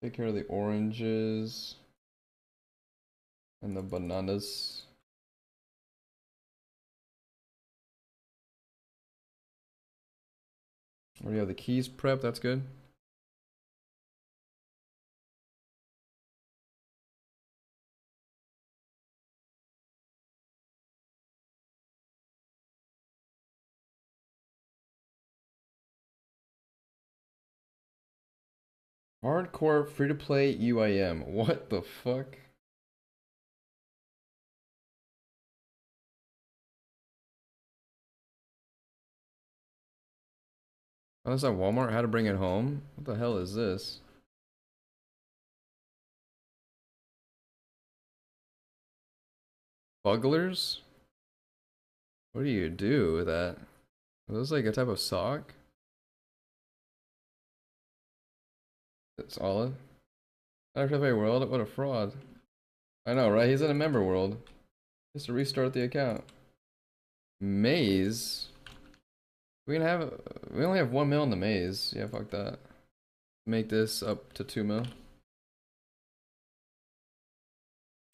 Take care of the oranges and the bananas. Already have the keys prepped, that's good. Hardcore free-to-play UIM. What the fuck? Oh, that's at Walmart? How to bring it home? What the hell is this? Bugglers? What do you do with that? Are those like a type of sock? It's olive. Free-to-play world? What a fraud. I know, right? He's in a member world. Just to restart the account. Maze? We only have 1 mil in the maze. Yeah, fuck that. Make this up to 2 mil.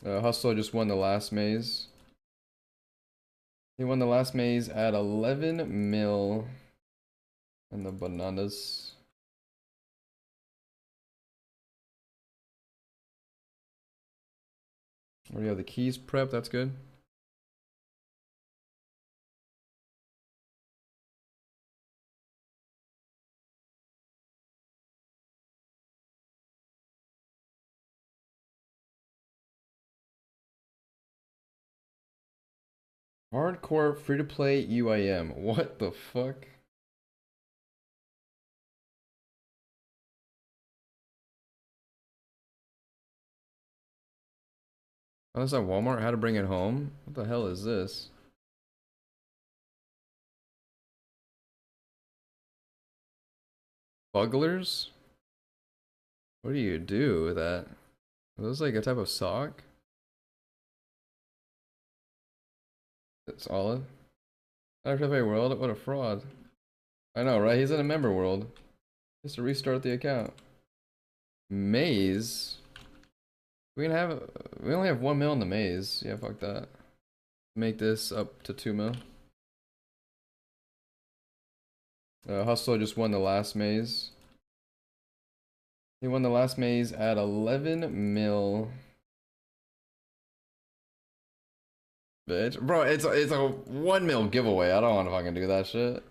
Hustle just won the last maze. He won the last maze at 11 mil. And the bananas. Already have the keys prepped, that's good. Hardcore free-to-play UIM. What the fuck? Oh, that's at Walmart? How to bring it home? What the hell is this? Bugglers? What do you do with that? Are those like a type of sock? It's olive. Free-to-play world? What a fraud. I know, right? He's in a member world. Just to restart the account. Maze? We only have 1 mil in the maze. Yeah, fuck that. Make this up to 2 mil. Hustle just won the last maze. He won the last maze at 11 mil. Bitch. Bro, it's a 1 mil giveaway. I don't want to fucking do that shit.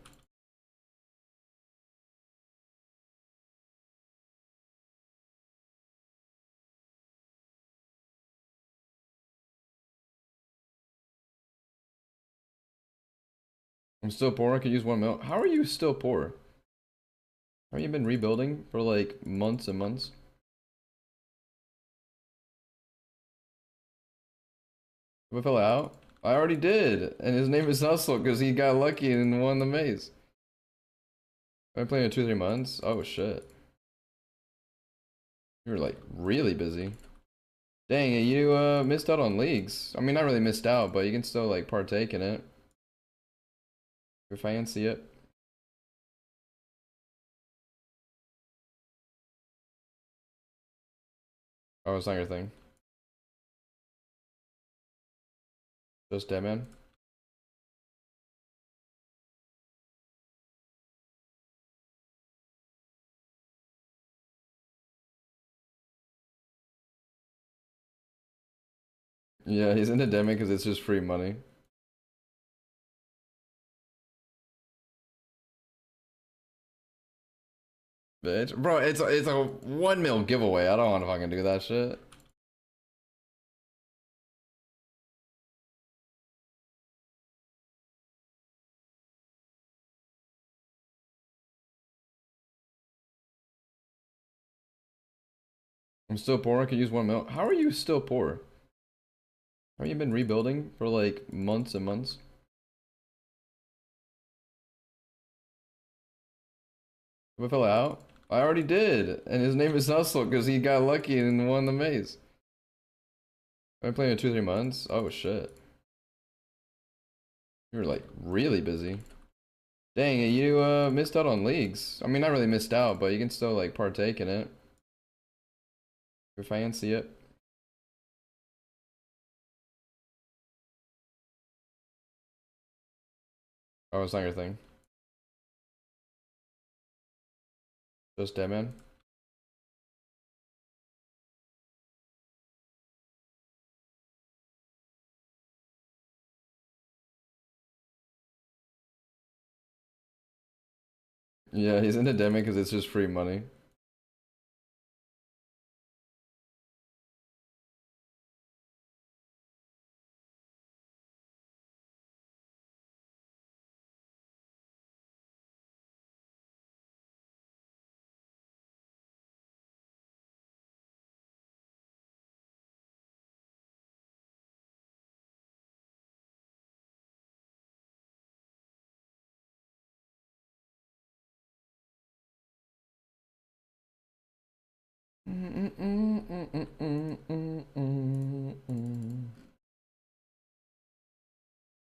I'm still poor. I could use 1 mil. How are you still poor? Haven't you been rebuilding for like months and months? If I fell out? I already did. And his name is Hustle because he got lucky and won the maze. I've been playing in 2-3 months. Oh shit. You were like really busy. Dang, you missed out on leagues. I mean, not really missed out, but you can still like partake in it. If I fancy it. Oh, it's not your thing. Just dead man. Yeah, he's into demi because it's just free money. Bitch. Bro, it's a 1 mil giveaway. I don't want to fucking do that shit. I'm still poor. I could use 1 mil. How are you still poor? Haven't you been rebuilding for like months and months? If I fell out? I already did. And his name is Hustle because he got lucky and won the maze. I've been playing in 2-3 months. Oh shit. You were like really busy. Dang, you missed out on leagues. I mean, not really missed out, but you can still like partake in it. We fancy it. Oh, it's not your thing. Just dead man. Yeah, he's into dead man because it's just free money.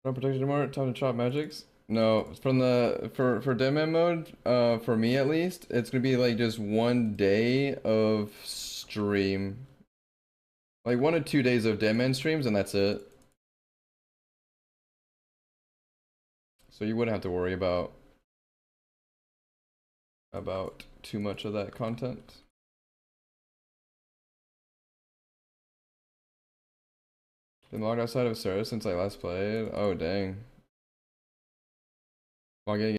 No protection anymore. Time to chop magics. No, from the for deadman mode, for me at least, it's gonna be like just 1 day of stream, like 1 or 2 days of deadman streams, and that's it. So you wouldn't have to worry about too much of that content. Been logged outside of Sarah since I last played. Oh dang. Logging